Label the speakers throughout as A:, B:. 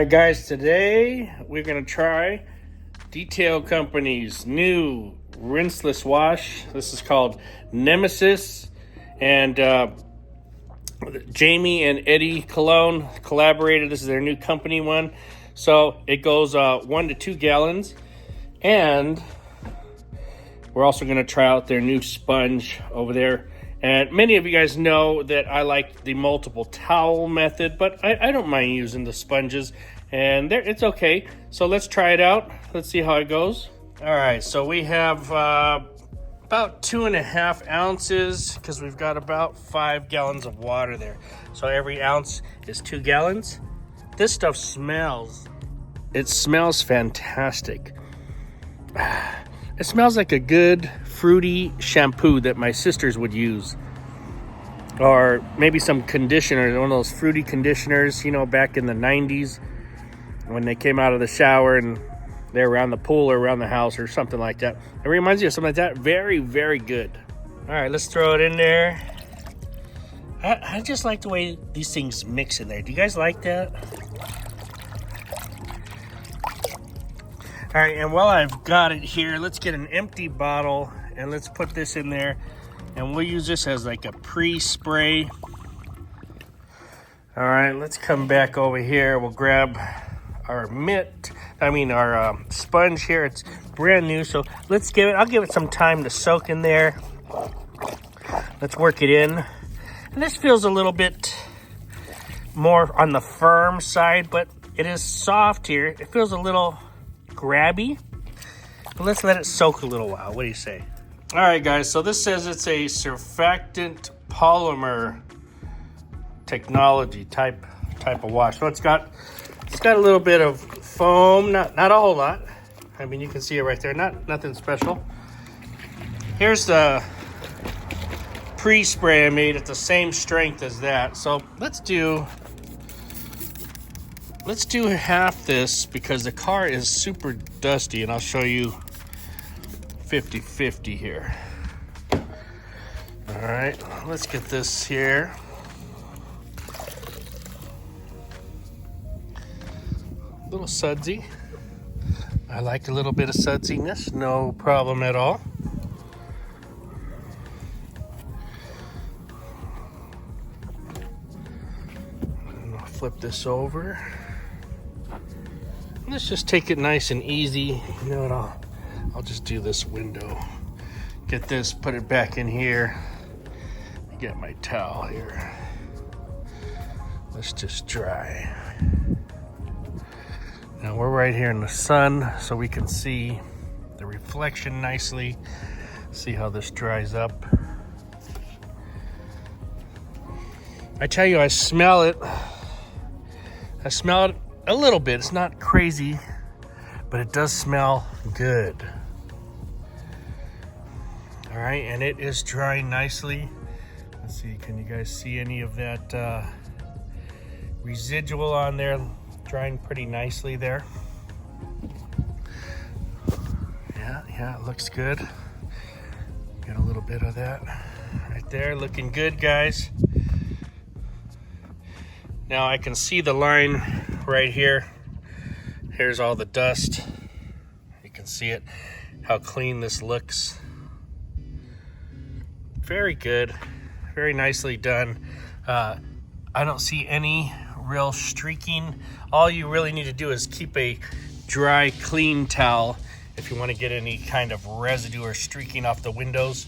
A: right, guys, today we're going to try Detail Company's new rinseless wash. This is called Nemesis, and Jamie and Eddie Cologne collaborated. This is their new company one. So it goes 1 to 2 gallons, and we're also going to try out their new sponge over there. And many of you guys know that I like the multiple towel method, but I don't mind using the sponges, and it's okay. So let's try it out. Let's see how it goes. All right, so we have about 2.5 ounces because we've got about 5 gallons of water there. So every ounce is 2 gallons. This stuff smells. It smells fantastic. It smells like a good fruity shampoo that my sisters would use. Or maybe some conditioner, one of those fruity conditioners, you know, back in the 90s when they came out of the shower and they're around the pool or around the house or something like that. It reminds you of something like that. Very, very good. All right, let's throw it in there. I just like the way these things mix in there. Do you guys like that? All right, and while I've got it here, let's get an empty bottle and let's put this in there, and we'll use this as like a pre-spray. All right, let's come back over here. We'll grab our our sponge here. It's brand new, so I'll give it some time to soak in there. Let's work it in. And this feels a little bit more on the firm side, but it is soft here. It feels a little grabby, but let's let it soak a little while. What do you say? All right, guys, so this says it's a surfactant polymer technology type of wash. So it's got a little bit of foam, not a whole lot. I mean, you can see it right there, nothing special. Here's the pre-spray I made. It's the same strength as that. So let's do half this because the car is super dusty, and I'll show you 50-50 here. All right, let's get this here. A little sudsy. I like a little bit of sudsiness, no problem at all. And I'll flip this over. Let's just take it nice and easy. You know what, I'll just do this window. Get this, put it back in here. Get my towel here. Let's just dry. Now we're right here in the sun, so we can see the reflection nicely. See how this dries up. I tell you, I smell it. I smell it a little bit. It's not crazy, but it does smell good. All right, and it is drying nicely. Let's see, can you guys see any of that residual on there? Drying pretty nicely there. Yeah, it looks good. Got a little bit of that right there, looking good, guys. Now I can see the line right here. Here's all the dust. You can see it, how clean this looks. Very good, very nicely done. I don't see any real streaking. All you really need to do is keep a dry, clean towel if you want to get any kind of residue or streaking off the windows.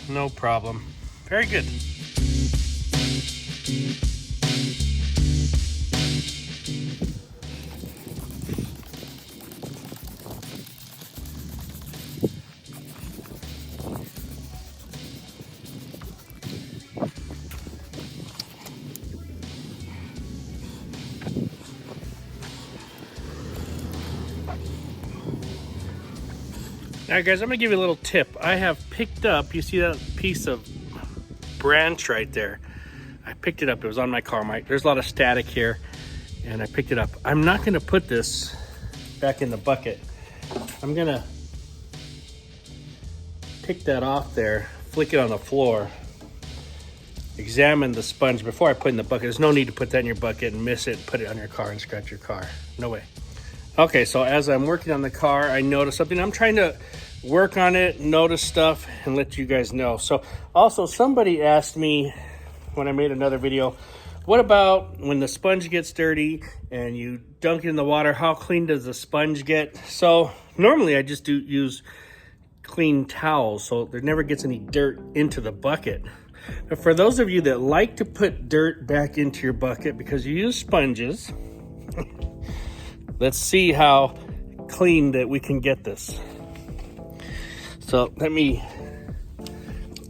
A: No problem. Very good. All right, guys, I'm gonna give you a little tip. I have picked up, you see that piece of branch right there? I picked it up, it was on my car. There's a lot of static here, and I picked it up. I'm not gonna put this back in the bucket. I'm gonna pick that off there, flick it on the floor, examine the sponge before I put it in the bucket. There's no need to put that in your bucket and miss it, put it on your car and scratch your car. No way. Okay, so as I'm working on the car, I noticed something. I'm trying to work on it, notice stuff, and let you guys know. So also somebody asked me when I made another video, what about when the sponge gets dirty and you dunk it in the water, how clean does the sponge get? So normally I just use clean towels so there never gets any dirt into the bucket. But for those of you that like to put dirt back into your bucket because you use sponges, let's see how clean that we can get this. So let me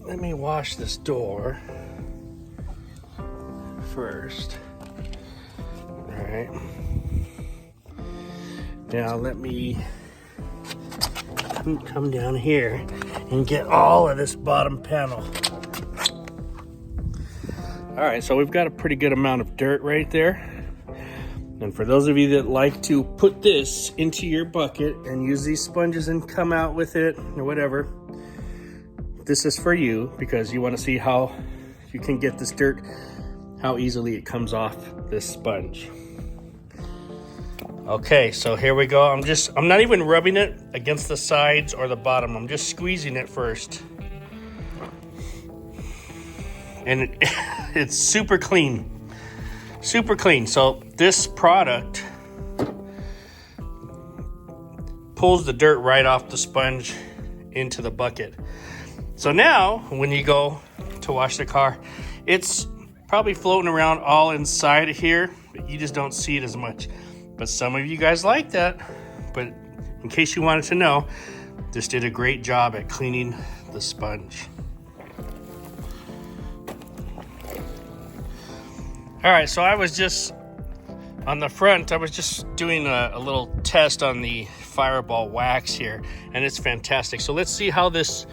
A: wash this door first. All right. Now let me come down here and get all of this bottom panel. All right, so we've got a pretty good amount of dirt right there. And for those of you that like to put this into your bucket and use these sponges and come out with it or whatever, this is for you because you want to see how you can get this dirt, how easily it comes off this sponge. Okay, so here we go. I'm not even rubbing it against the sides or the bottom. I'm just squeezing it first. And it's super clean. Super clean. So this product pulls the dirt right off the sponge into the bucket. So now when you go to wash the car, it's probably floating around all inside of here, but you just don't see it as much. But some of you guys like that. But in case you wanted to know, this did a great job at cleaning the sponge. All right, so I was just on the front, I was just doing a little test on the Fireball wax here, and it's fantastic. So let's see how this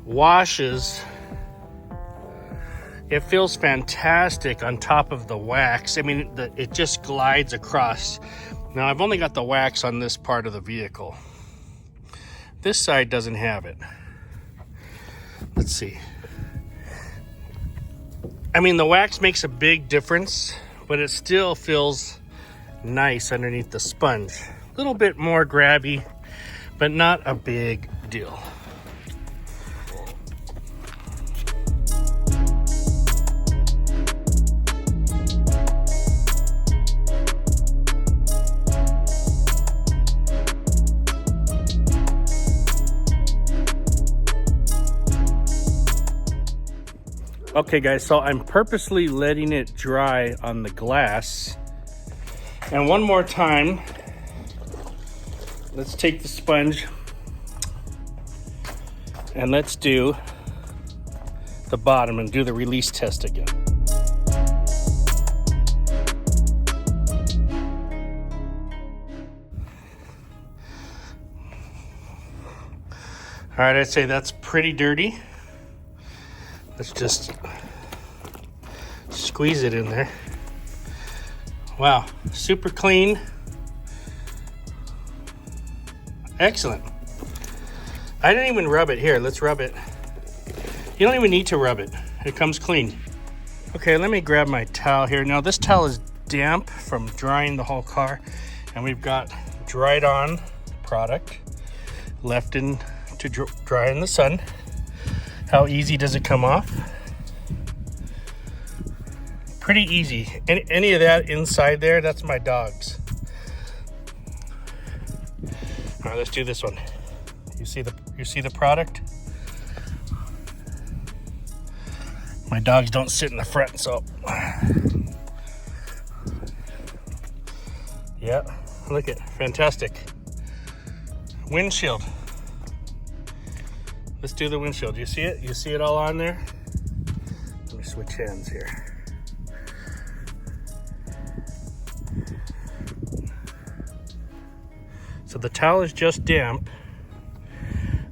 A: washes. It feels fantastic on top of the wax. I mean, it just glides across. Now, I've only got the wax on this part of the vehicle. This side doesn't have it. Let's see. I mean, the wax makes a big difference, but it still feels nice underneath the sponge. A little bit more grabby, but not a big deal. Okay guys, so I'm purposely letting it dry on the glass. And one more time, let's take the sponge and let's do the bottom and do the release test again. All right, I'd say that's pretty dirty. Let's just squeeze it in there. Wow, super clean. Excellent. I didn't even rub it. Here, let's rub it. You don't even need to rub it. It comes clean. Okay, let me grab my towel here. Now this towel is damp from drying the whole car, and we've got dried on product left in to dry in the sun. How easy does it come off? Pretty easy. Any of that inside there, that's my dog's. All right, let's do this one. You see the product? My dogs don't sit in the front, so yeah, look at fantastic. Windshield. Let's do the windshield. You see it? You see it all on there? Let me switch hands here. So the towel is just damp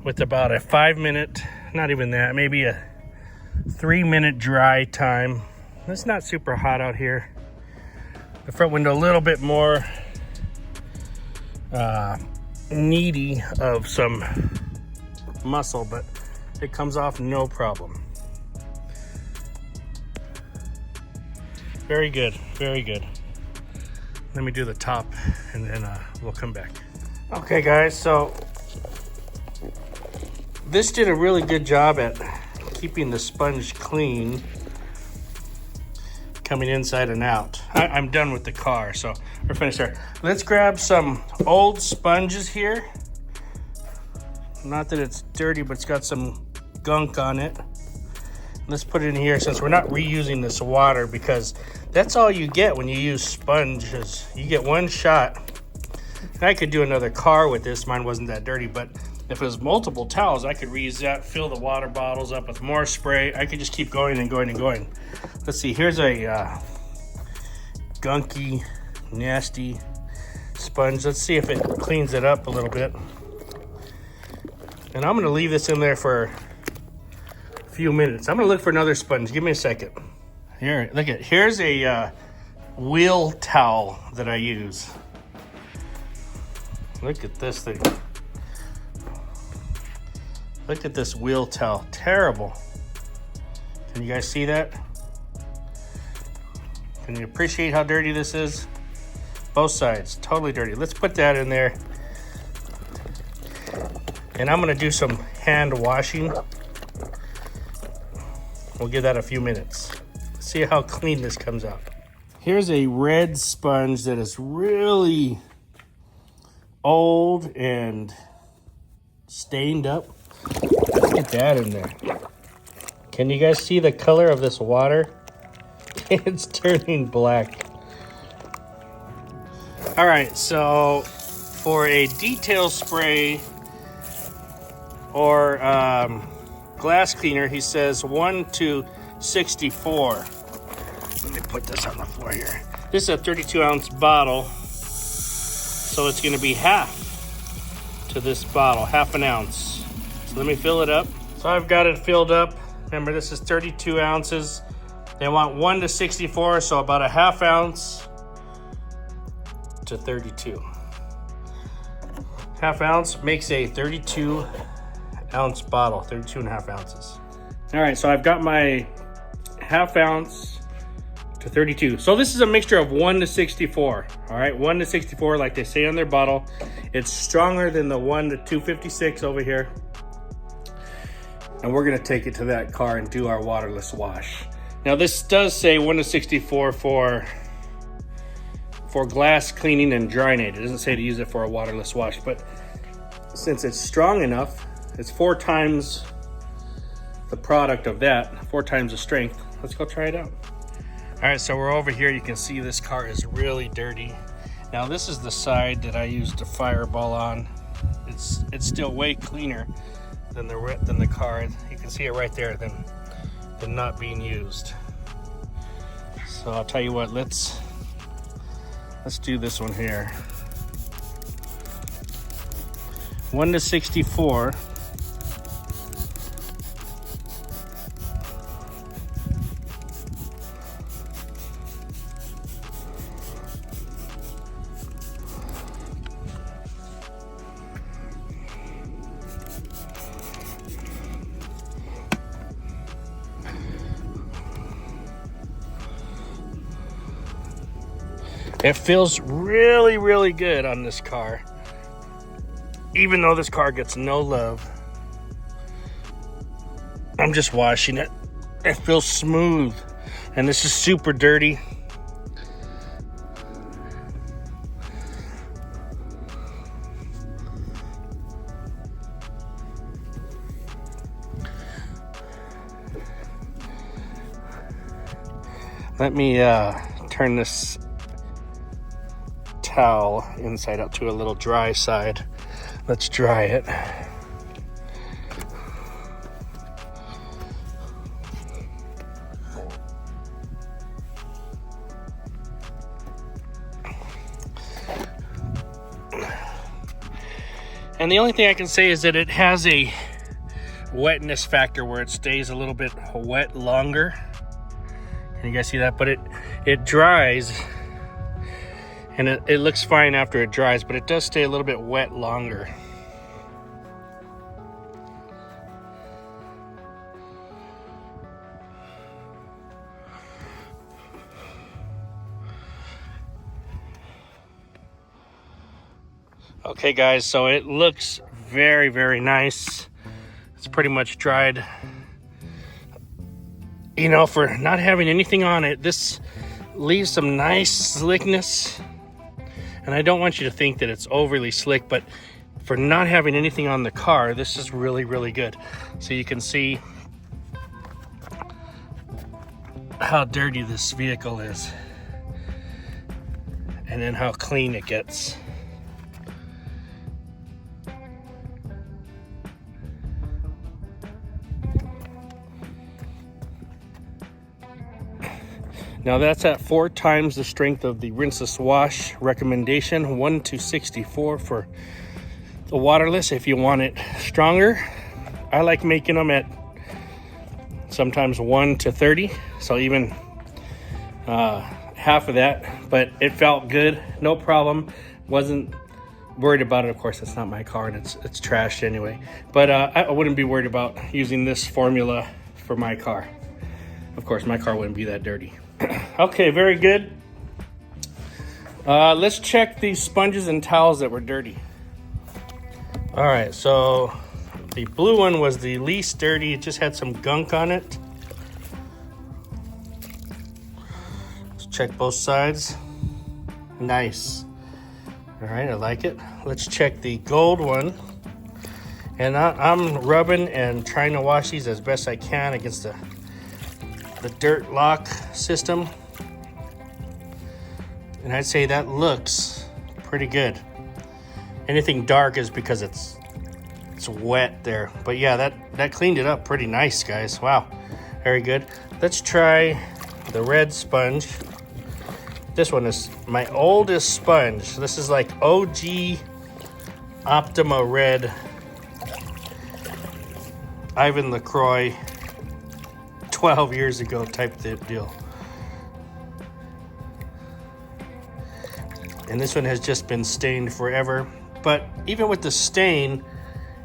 A: with about a 5-minute, not even that, maybe a 3-minute dry time. It's not super hot out here. The front window a little bit more needy of some muscle, but it comes off no problem. Very good, very good. Let me do the top and then we'll come back. Okay guys, so this did a really good job at keeping the sponge clean coming inside and out. I'm done with the car, so we're finished there. Let's grab some old sponges here. Not that it's dirty, but it's got some gunk on it. Let's put it in here since we're not reusing this water, because that's all you get when you use sponges. You get one shot. And I could do another car with this. Mine wasn't that dirty, but if it was multiple towels, I could reuse that, fill the water bottles up with more spray. I could just keep going and going and going. Let's see, here's a gunky, nasty sponge. Let's see if it cleans it up a little bit. And I'm gonna leave this in there for a few minutes. I'm gonna look for another sponge. Give me a second. Here, look at, here's a wheel towel that I use. Look at this thing. Look at this wheel towel, terrible. Can you guys see that? Can you appreciate how dirty this is? Both sides, totally dirty. Let's put that in there. And I'm gonna do some hand washing. We'll give that a few minutes. See how clean this comes out. Here's a red sponge that is really old and stained up. Let's get that in there. Can you guys see the color of this water? It's turning black. All right, so for a detail spray or glass cleaner, he says 1 to 64. Let me put this on the floor here. This is a 32-ounce bottle, so it's gonna be half to this bottle, half an ounce. So let me fill it up. So I've got it filled up. Remember, this is 32 ounces. They want 1 to 64, so about a half ounce to 32. Half ounce makes a 32-ounce bottle, 32 and a half ounces. All right, so I've got my half ounce to 32. So this is a mixture of 1 to 64. All right, 1 to 64, like they say on their bottle. It's stronger than the 1 to 256 over here. And we're gonna take it to that car and do our waterless wash. Now this does say 1 to 64 for glass cleaning and drying aid. It doesn't say to use it for a waterless wash, but since it's strong enough, it's 4 times the product of that, 4 times the strength. Let's go try it out. All right, so we're over here. You can see this car is really dirty. Now this is the side that I used the fireball on. It's still way cleaner than the car. You can see it right there than not being used. So I'll tell you what, let's do this one here. 1 to 64. It feels really, really good on this car, even though this car gets no love. I'm just washing it. It feels smooth, and this is super dirty. Let me turn this towel inside out to a little dry side. Let's dry it. And the only thing I can say is that it has a wetness factor where it stays a little bit wet longer. Can you guys see that? But it dries, and it looks fine after it dries, but it does stay a little bit wet longer. Okay guys, so it looks very, very nice. It's pretty much dried. You know, for not having anything on it, this leaves some nice slickness. And I don't want you to think that it's overly slick, but for not having anything on the car, this is really, really good. So you can see how dirty this vehicle is, and then how clean it gets. Now that's at 4 times the strength of the Rinseless wash recommendation, 1:64 for the Waterless. If you want it stronger, I like making them at sometimes 1:30, so even half of that. But it felt good, no problem. Wasn't worried about it. Of course, it's not my car and it's trashed anyway. But I wouldn't be worried about using this formula for my car. Of course, my car wouldn't be that dirty. Okay, very good. Let's check these sponges and towels that were dirty. All right, so the blue one was the least dirty. It just had some gunk on it. Let's check both sides. Nice. All right, I like it. Let's check the gold one. And I'm rubbing and trying to wash these as best I can against the dirt lock system, and I'd say that looks pretty good. Anything dark is because it's wet there, but yeah, that cleaned it up pretty nice, guys. Wow, very good. Let's try the red sponge. This one is my oldest sponge. This is like OG Optima Red Ivan LaCroix 12 years ago type deal. And this one has just been stained forever. But even with the stain,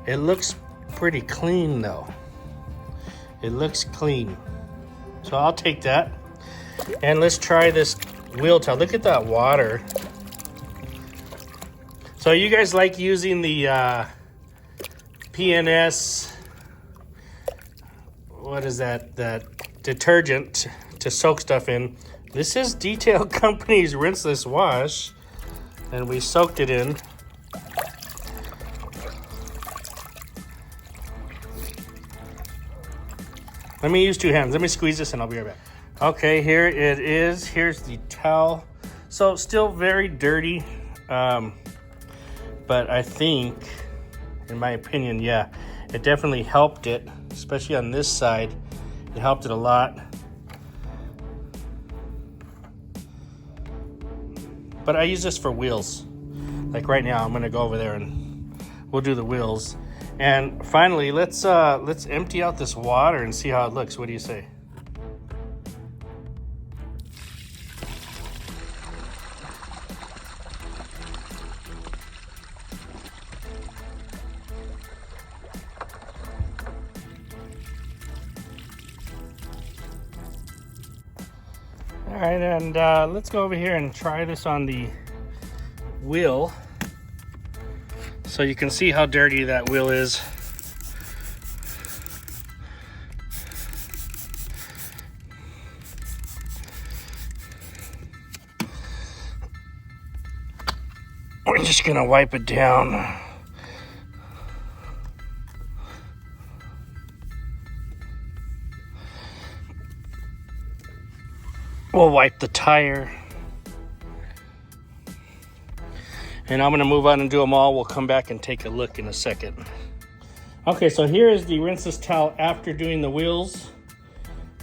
A: it looks pretty clean though. It looks clean. So I'll take that. And let's try this wheel towel. Look at that water. So you guys like using the PNS, what is that detergent to soak stuff in. This is Detail Company's Rinseless wash, and we soaked it in. Let me use 2 hands. Let me squeeze this and I'll be right back. Okay, here it is. Here's the towel. So still very dirty, but I think, in my opinion, yeah, it definitely helped it, especially on this side. It helped it a lot. But I use this for wheels. Like right now, I'm gonna go over there and we'll do the wheels. And finally, let's empty out this water and see how it looks. What do you say? All right, and let's go over here and try this on the wheel so you can see how dirty that wheel is. We're just gonna wipe it down. We'll wipe the tire. And I'm gonna move on and do them all. We'll come back and take a look in a second. Okay, so here is the rinseless towel after doing the wheels.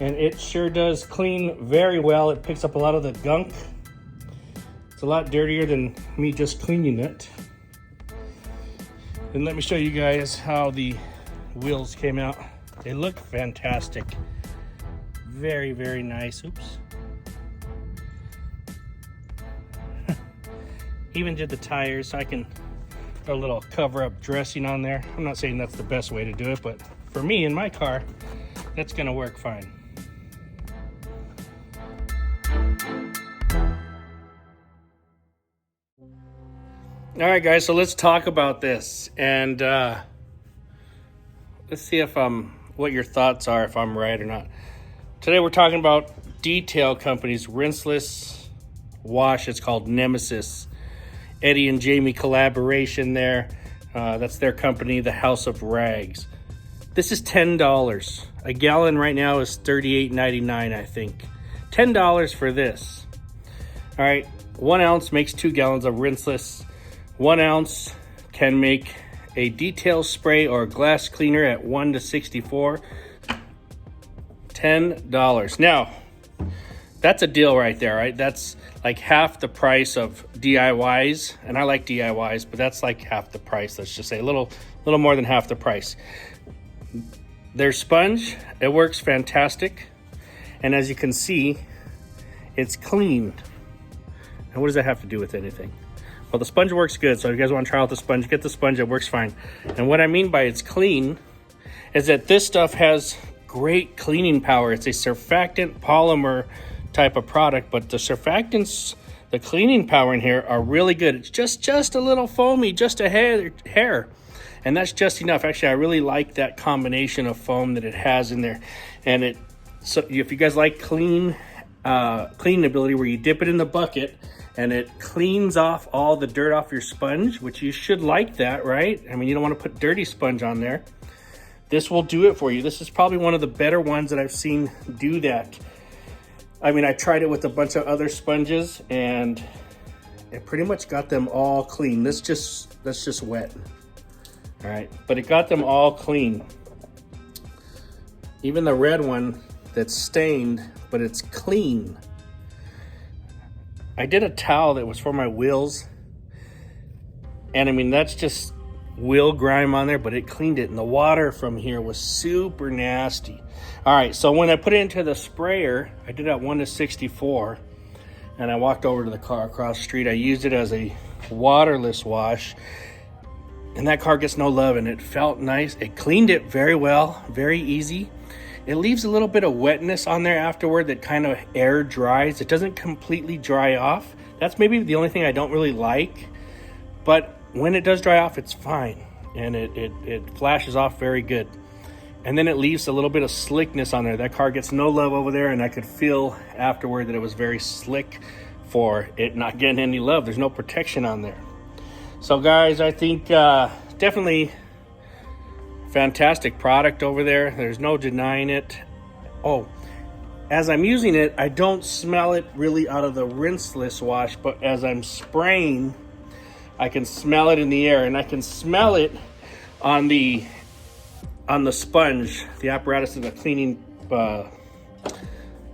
A: And it sure does clean very well. It picks up a lot of the gunk. It's a lot dirtier than me just cleaning it. And let me show you guys how the wheels came out. They look fantastic. Very, very nice. Oops. Even did the tires, so I can put a little cover-up dressing on there. I'm not saying that's the best way to do it, but for me in my car, that's gonna work fine. All right, guys, so let's talk about this, and let's see if what your thoughts are, if I'm right or not. Today we're talking about Detail Company's Rinseless wash. It's called Nemesis. Eddie and Jamie collaboration there. That's their company, the House of Rags. This is $10. A gallon right now is $38.99, I think. $10 for this. All right, 1 ounce makes 2 gallons of Rinseless. 1 ounce can make a detail spray or glass cleaner at 1 to 64. $10. Now, that's a deal right there, right? That's like half the price of DIYs, and I like DIYs, but that's like half the price. Let's just say a little more than half the price. Their sponge, it works fantastic, and as you can see, it's clean. And what does that have to do with anything? Well, the sponge works good, so if you guys want to try out the sponge, get the sponge. It works fine. And what I mean by it's clean is that this stuff has great cleaning power. It's a surfactant polymer type of product, but the surfactants, the cleaning power in here are really good. It's just a little foamy, just a hair, and that's just enough. Actually, I really like that combination of foam that it has in there. And so if you guys like cleaning ability, where you dip it in the bucket and it cleans off all the dirt off your sponge, which you should like that, right? I mean, you don't want to put dirty sponge on there. This will do it for you. This is probably one of the better ones that I've seen do that. I mean, I tried it with a bunch of other sponges and it pretty much got them all clean. That's just wet. All right, but it got them all clean. Even the red one that's stained, but it's clean. I did a towel that was for my wheels, and I mean, that's just wheel grime on there, but it cleaned it, and the water from here was super nasty. All right, so when I put it into the sprayer, I did at 1 to 64, and I walked over to the car across the street. I used it as a waterless wash, and that car gets no love, and it felt nice. It cleaned it very well, very easy. It leaves a little bit of wetness on there afterward that kind of air dries. It doesn't completely dry off. That's maybe the only thing I don't really like, but when it does dry off, it's fine, and it flashes off very good. And then it leaves a little bit of slickness on there. That car gets no love over there, and I could feel afterward that it was very slick for it not getting any love. There's no protection on there. So guys, I think definitely fantastic product over there. There's no denying it. Oh, as I'm using it, I don't smell it really out of the rinseless wash, but as I'm spraying, I can smell it in the air, and I can smell it on the sponge, the apparatus and the cleaning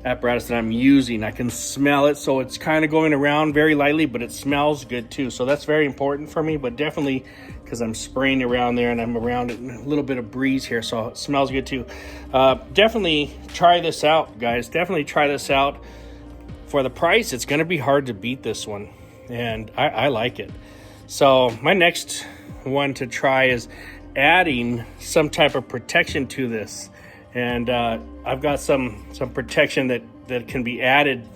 A: apparatus that I'm using. I can smell it, so it's kind of going around very lightly, but it smells good too. So that's very important for me, but definitely because I'm spraying around there and I'm around it, a little bit of breeze here, so it smells good too. Definitely try this out, guys. Definitely try this out. For the price, it's going to be hard to beat this one, and I like it. So my next one to try is adding some type of protection to this, and I've got some protection that can be added,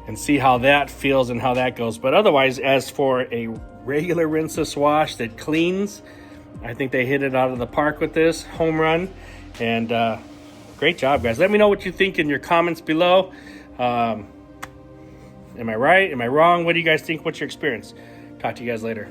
A: and see how that feels and how that goes. But otherwise, as for a regular rinseless wash that cleans, I think they hit it out of the park with this home run. And great job, guys. Let me know what you think in your comments below. Am I right? Am I wrong? What do you guys think? What's your experience? Talk to you guys later.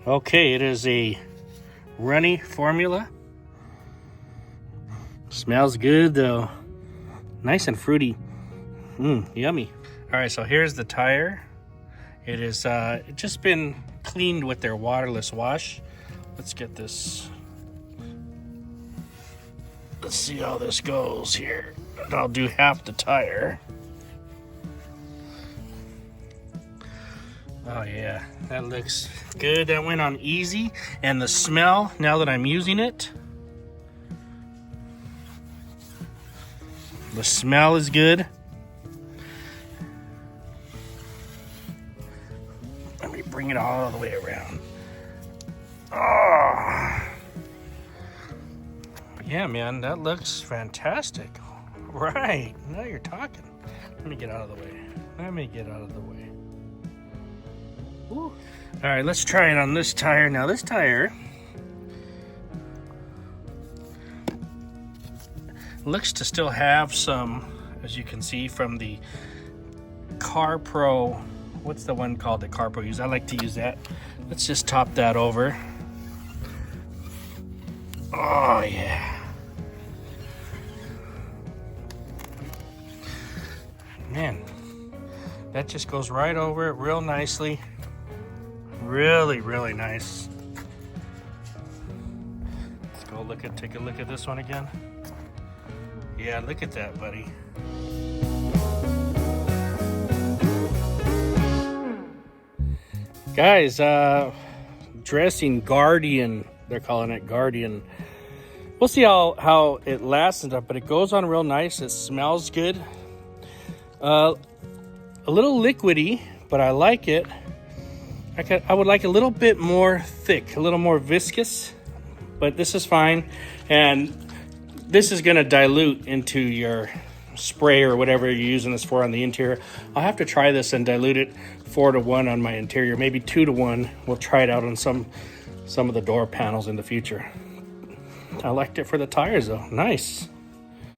A: Okay, it is a runny formula. Smells good though. Nice and fruity. Yummy. All right, so here's the tire. It is just been cleaned with their waterless wash. Let's get this. Let's see how this goes here. I'll do half the tire. Oh yeah, that looks good. That went on easy. And the smell, now that I'm using it, the smell is good. Let me bring it all the way around. Oh. Yeah, man, that looks fantastic. Right, now you're talking. Let me get out of the way. Ooh. All right, let's try it on this tire. Now this tire looks to still have some, as you can see from the Car Pro, what's the one called that Car Pro use? I like to use that. Let's just top that over. Oh yeah. Man, that just goes right over it real nicely. Really, really nice. Let's go take a look at this one again. Yeah, look at that, buddy. Guys, dressing Guardian, they're calling it Guardian. We'll see how it lasts and stuff, but it goes on real nice. It smells good. A little liquidy, but I like it. I would like a little bit more thick, a little more viscous, but this is fine. And this is going to dilute into your spray or whatever you're using this for on the interior. I'll have to try this and dilute it 4-to-1 on my interior, maybe 2-to-1. We'll try it out on some of the door panels in the future. I liked it for the tires though. Nice.